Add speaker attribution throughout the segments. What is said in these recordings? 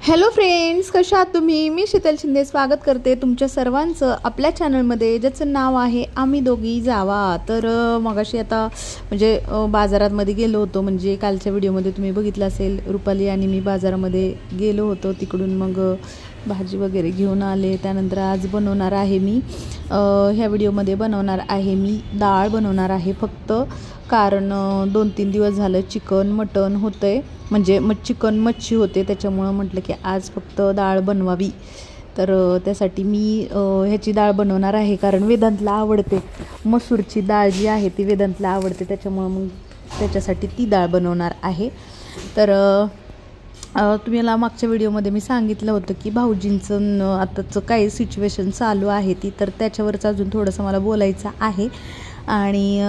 Speaker 1: Hello friends, कशा आहात तुम्ही? मी शीतल शिंदे स्वागत करते तुमच्या सर्वांचं आपल्या चॅनलमध्ये, ज्याचं नाव आहे आम्ही दोघी जावा. तर मगाशी आता म्हणजे बाजारामध्ये गेलो होतो, म्हणजे कालच्या व्हिडिओमध्ये तुम्ही बघितलं असेल, रुपाली आणि मी बाजारामध्ये गेलो होतो. तिकडून मग भाजी वगैरे घेऊन आले. त्यानंतर आज बनवणार आहे मी ह्या व्हिडिओमध्ये बनवणार आहे मी डाळ बनवणार आहे फक्त, कारण 2-3 दिवस झालं चिकन मटन होतं आहे, म्हणजे चिकन मच्छी होते, त्याच्यामुळं म्हटलं की आज फक्त डाळ बनवावी. तर त्यासाठी मी ह्याची डाळ बनवणार आहे, कारण वेदांतला आवडते मसूरची डाळ जी आहे ती वेदांतला आवडते, त्याच्यामुळं मग त्याच्यासाठी ती डाळ बनवणार आहे. तर तुम्हाला मागच्या व्हिडिओमध्ये मी सांगितलं होतं की भाऊजींचं आताचं काही सिच्युएशन चालू आहे ती, तर त्याच्यावरच अजून थोडंसं मला बोलायचं आहे. आणि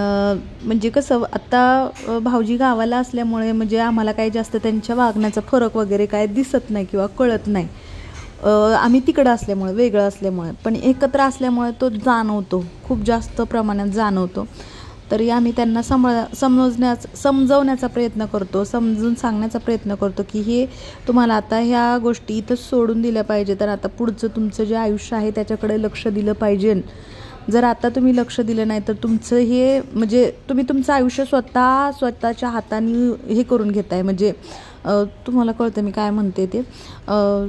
Speaker 1: म्हणजे कसं आता भाऊजी गावाला असल्यामुळे म्हणजे आम्हाला काही जास्त त्यांच्या वागण्याचा फरक वगैरे काय दिसत नाही किंवा कळत नाही. आम्ही तिकडं असल्यामुळे, वेगळं असल्यामुळे, पण एकत्र असल्यामुळे तो जाणवतो, खूप जास्त प्रमाणात जाणवतो. तरी आम्ही त्यांना समजवण्याचा प्रयत्न करतो, समजून सांगण्याचा प्रयत्न करतो की हे तुम्हाला आता ह्या गोष्टी इथं सोडून दिल्या पाहिजे, तर आता पुढचं तुमचं जे आयुष्य आहे त्याच्याकडे लक्ष दिलं पाहिजे. जर आता तुम्ही लक्ष दिलं नाही तर तुमचं हे म्हणजे तुम्ही तुमचं आयुष्य स्वतःच्या हाताने हे करून घेताय, म्हणजे तुम्हाला कळतं मी काय म्हणते ते,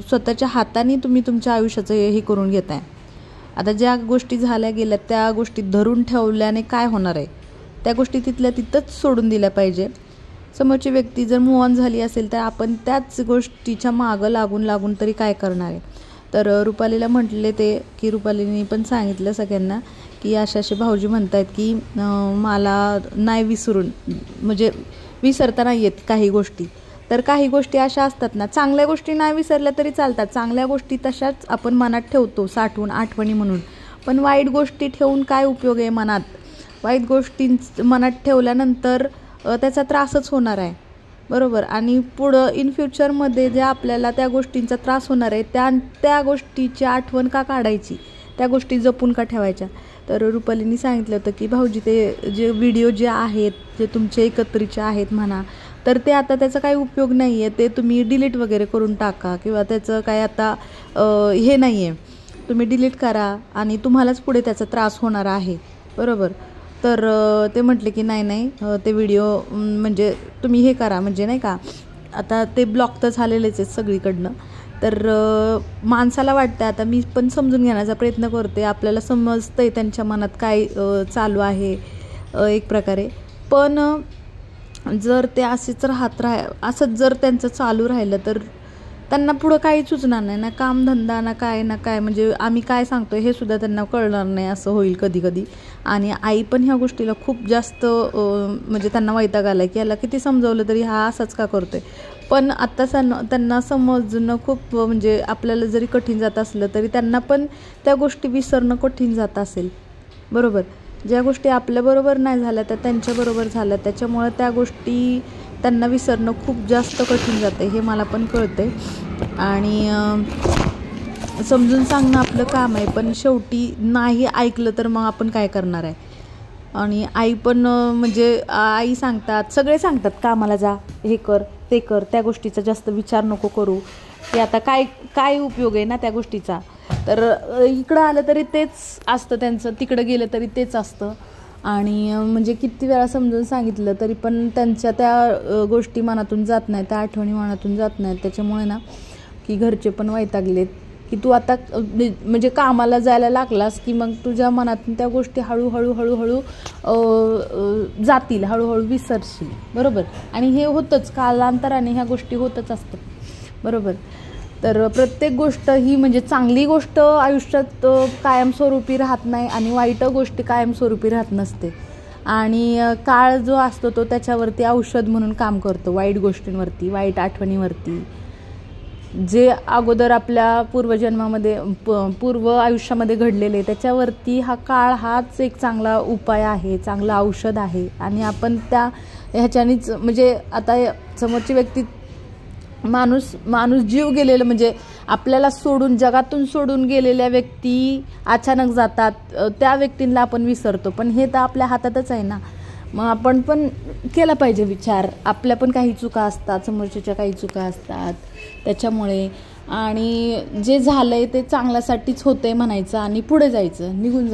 Speaker 1: स्वतःच्या हाताने तुम्ही तुमच्या आयुष्याचं हे करून घेताय. आता ज्या गोष्टी झाल्या गेल्या त्या गोष्टी धरून ठेवल्याने काय होणार आहे, त्या गोष्टी तिथल्या तिथंच सोडून दिल्या पाहिजे. समोरची व्यक्ती जर मूव ऑन झाली असेल तर आपण त्याच गोष्टीच्या मागं लागून तरी काय करणार आहे. तर रुपालीला म्हटले ते की रुपालीने पण सांगितलं सगळ्यांना की असे भाऊजी म्हणत आहेत की मला नाही विसरून, म्हणजे विसरता नाही येत काही गोष्टी. तर काही गोष्टी अशा असतात ना, चांगल्या गोष्टी नाही विसरल्या तरी चालतात, चांगल्या गोष्टी तशाच आपण मनात ठेवतो साठवून आठवणी म्हणून. पण वाईट गोष्टी ठेवून काय उपयोग आहे मनात? वाईट गोष्टी मनात ठेवल्यानंतर त्याचा त्रासच होणार आहे, बरोबर. आणि पुढं इन फ्युचरमध्ये जे आपल्याला त्या गोष्टींचा त्रास होणार आहे त्या गोष्टीची आठवण का काढायची, त्या गोष्टी जपून का ठेवायच्या. तर रुपालीने सांगितलं होतं की भाऊजी ते जे व्हिडिओ जे आहेत, जे तुमचे एकत्रीचे आहेत म्हणा, तर ते आता त्याचा काही उपयोग नाही आहे, ते तुम्ही डिलीट वगैरे करून टाका, किंवा त्याचं काय आता हे नाही आहे, तुम्ही डिलीट करा आणि तुम्हालाच पुढे त्याचा त्रास होणार आहे, बरोबर. तर ते म्हटले की नाही ते व्हिडिओ म्हणजे तुम्ही हे करा, म्हणजे नाही का आता ते ब्लॉक तर झालेलेच आहेत सगळीकडनं. तर माणसाला वाटतं, आता मी पण समजून घेण्याचा प्रयत्न करते, आपल्याला समजतं आहे त्यांच्या मनात काय चालू आहे एक प्रकारे. पण जर ते असेच असंच जर त्यांचं चालू राहिलं तर त्यांना पुढं काही सुचणार नाही, ना कामधंदा ना काय, म्हणजे आम्ही काय सांगतो हे सुद्धा त्यांना कळणार नाही, असं होईल कधी. आणि आई पण ह्या गोष्टीला खूप जास्त म्हणजे त्यांना वैताग आला की याला किती समजवलं तरी हा असंच का करतोय. पण आता त्यांना समजणं खूप म्हणजे आपल्याला जरी कठीण जात असलं तरी त्यांना पण त्या गोष्टी विसरणं कठीण जात असेल, बरोबर. ज्या गोष्टी आपल्याबरोबर नाही झाल्या त्या त्यांच्याबरोबर झाल्या, त्याच्यामुळे त्या गोष्टी त्यांना विसरणं खूप जास्त कठीण जातं, हे मला पण कळतं आहे. आणि समजून सांगणं आपलं काम आहे, पण शेवटी नाही ऐकलं तर मग आपण काय करणार आहे. आणि आई पण म्हणजे आई सांगतात, सगळे सांगतात कामाला जा, हे कर ते कर, त्या गोष्टीचा जास्त विचार नको करू, की आता काय उपयोग आहे ना त्या गोष्टीचा. तर इकडं आलं तरी तेच असतं त्यांचं, तिकडं गेलं तरी तेच असतं. आणि म्हणजे किती वेळा समजून सांगितलं तरी पण त्यांच्या त्या गोष्टी मनातून जात नाहीत, त्या आठवणी मनातून जात नाहीत. त्याच्यामुळे ना की घरचे पण वैतागलेत की तू आता म्हणजे कामाला जायला लागलास की मग तुझ्या मनातून त्या गोष्टी हळूहळू जातील, हळूहळू विसरशील, बरोबर. आणि हे होतंच, कालांतराने ह्या गोष्टी होतच असतात, बरोबर. तर प्रत्येक गोष्ट ही म्हणजे चांगली गोष्ट आयुष्यात कायमस्वरूपी राहत नाही आणि वाईट गोष्टी कायमस्वरूपी राहत नसते. आणि काळ जो असतो तो त्याच्यावरती औषध म्हणून काम करतो, वाईट गोष्टींवरती, वाईट आठवणीवरती, जे अगोदर आपल्या पूर्वजन्मामध्ये पूर्व आयुष्यामध्ये घडलेले, त्याच्यावरती हा काळ हाच एक चांगला उपाय आहे, चांगलं औषध आहे. आणि आपण ह्याच्यानेच म्हणजे आता समोरची व्यक्ती माणूस जीव गेलेलं, म्हणजे आपल्याला सोडून, जगातून सोडून गेलेल्या व्यक्ती अचानक जातात, त्या व्यक्तींना आपण विसरतो, पण हे तर आपल्या हातातच आहे ना. मग आपण पण केला पाहिजे विचार, आपल्या पण काही चुका असतात, समोरच्याच्या काही चुका असतात, त्याच्यामुळे आणि जे झालं आहे ते चांगल्यासाठीच होतं आहे म्हणायचं आणि पुढे जायचं, निघून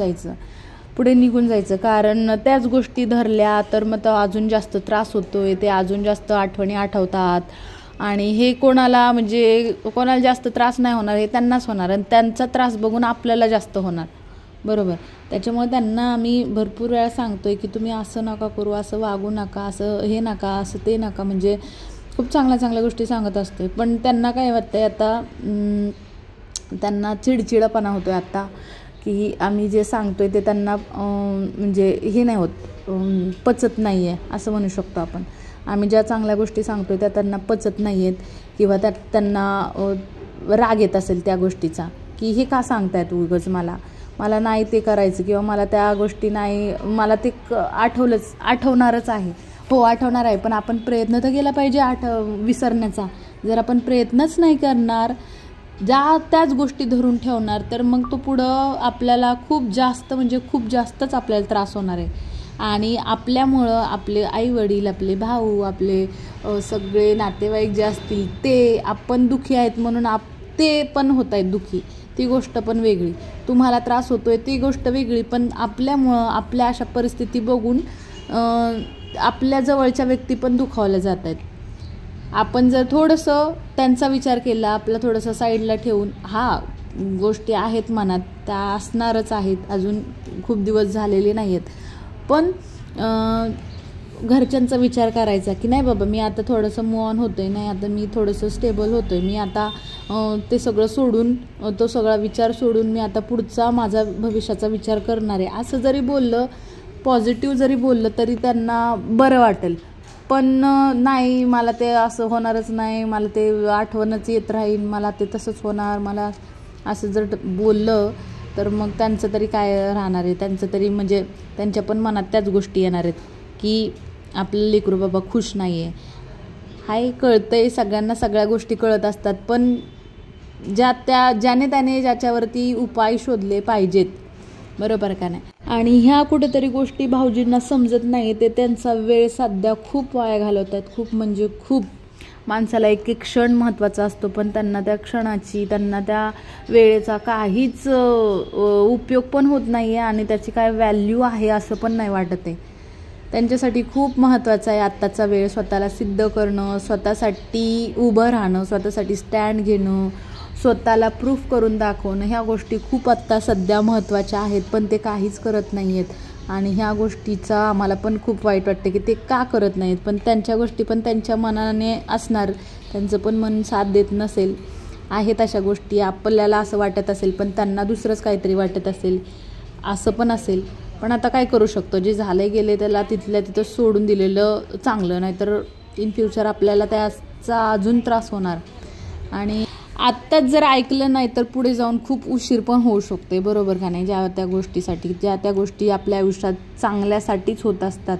Speaker 1: जायचं. कारण त्याच गोष्टी धरल्या तर मग तो अजून जास्त त्रास होतो आहे, ते अजून जास्त आठवणी आठवतात. आणि हे कोणाला जास्त त्रास नाही होणार, हे त्यांनाच होणार आणि त्यांचा त्रास बघून आपल्याला जास्त होणार, बरोबर. त्याच्यामुळे त्यांना आम्ही भरपूर वेळा सांगतो आहे की तुम्ही असं नका करू, असं वागू नका, असं हे नका, असं ते नका, म्हणजे खूप चांगल्या गोष्टी सांगत असते. पण त्यांना काय वाटतं आहे आता, त्यांना चिडचिडपणा होतो आहे आता, की आम्ही जे सांगतो आहे ते त्यांना हे नाही होत, पचत नाही आहे असं म्हणू शकतो आपण. आम्ही ज्या चांगल्या गोष्टी सांगतो त्या त्यांना पचत नाही आहेत, किंवा त्यांना राग येत असेल त्या गोष्टीचा, की हे का सांगतायत उगाच, मला नाही ते करायचं, किंवा मला त्या गोष्टी नाही, मला ते आठवणारच आहे. हो, आठवणार आहे, पण आपण प्रयत्न तर केला पाहिजे विसरण्याचा. जर आपण प्रयत्नच नाही करणार, त्याच गोष्टी धरून ठेवणार, तर मग तो पुढं आपल्याला खूप जास्तच आपल्याला त्रास होणार आहे. आणि आपल्यामुळं आपले आईवडील, आपले भाऊ, आपले सगळे नातेवाईक जे असतील ते आपण दुःखी आहेत म्हणून ते पण होत आहेत दुःखी, ती गोष्ट पण वेगळी. तुम्हाला त्रास होतोय ती गोष्ट वेगळी, पण आपल्यामुळं आपल्या अशा परिस्थिती बघून आपल्या जवळच्या व्यक्ती पण दुखावल्या जात आहेत. आपण जर थोडंसं त्यांचा विचार केला, आपलं थोडंसं साईडला ठेवून, गोष्टी आहेत मनात, त्या असणारच आहेत, अजून खूप दिवस झालेले नाही आहेत, पण घरच्यांचा विचार करायचा की नाही बाबा, मी आता थोडंसं मूव ऑन होतोय, नाही आता मी थोडंसं स्टेबल होतोय, मी आता ते सगळं सोडून, तो सगळा विचार सोडून मी आता पुढचा माझा भविष्याचा विचार करणार आहे, असं जरी बोललं, पॉझिटिव्ह जरी बोललं तरी त्यांना बरं वाटेल. पण नाही, मला ते असं होणारच नाही, मला ते आठवणच येत राहील, मला ते तसंच होणार, मला असं जर बोललं तर मग त्यांचं तरी काय राहणार आहे, त्यांचं तरी त्यांच्या पण मनात त्याच गोष्टी येणार आहेत की आपलं लेकरू बाबा खुश नाही आहे. कळतंय सगळ्यांना, सगळ्या गोष्टी कळत असतात, पण ज्याने त्याने ज्याच्यावरती उपाय शोधले पाहिजेत, बरोबर का नाही. आणि ह्या कुठेतरी गोष्टी भाऊजींना समजत नाही, ते त्यांचा वेळ सध्या खूप वाया घालवत आहेत, खूप. माणसाला एक क्षण महत्त्वाचा असतो, पण त्यांना त्या क्षणाची, त्यांना त्या वेळेचा काहीच उपयोग पण होत नाही आहे आणि त्याची काय व्हॅल्यू आहे असं पण नाही वाटत आहे. त्यांच्यासाठी खूप महत्त्वाचा आहे आत्ताचा वेळ, स्वतःला सिद्ध करणं, स्वतःसाठी उभं राहणं, स्वतःसाठी स्टँड घेणं, स्वतःला प्रूफ करून दाखवणं. ह्या गोष्टी खूप आत्ता सध्या महत्त्वाच्या आहेत, पण ते काहीच करत नाही आहेत. आणि ह्या गोष्टीचा आम्हाला पण खूप वाईट वाटतं की ते का करत नाहीत. पण त्यांच्या गोष्टी पण त्यांच्या मनाने असणार, त्यांचं पण मन साथ देत नसेल, आहेत अशा गोष्टी. आपल्याला असं वाटत असेल, पण त्यांना दुसरंच काहीतरी वाटत असेल, असं पण असेल. पण आता काय करू शकतो, जे झालं गेले त्याला तिथल्या तिथं सोडून दिलेलं चांगलं, नाहीतर इन फ्युचर आपल्याला त्याचा अजून त्रास होणार. आणि आत्ताच जर ऐकलं नाही तर पुढे जाऊन खूप उशीर पण होऊ शकते, बरोबर का नाही. ज्या त्या गोष्टी आपल्या आयुष्यात चांगल्यासाठीच होत असतात,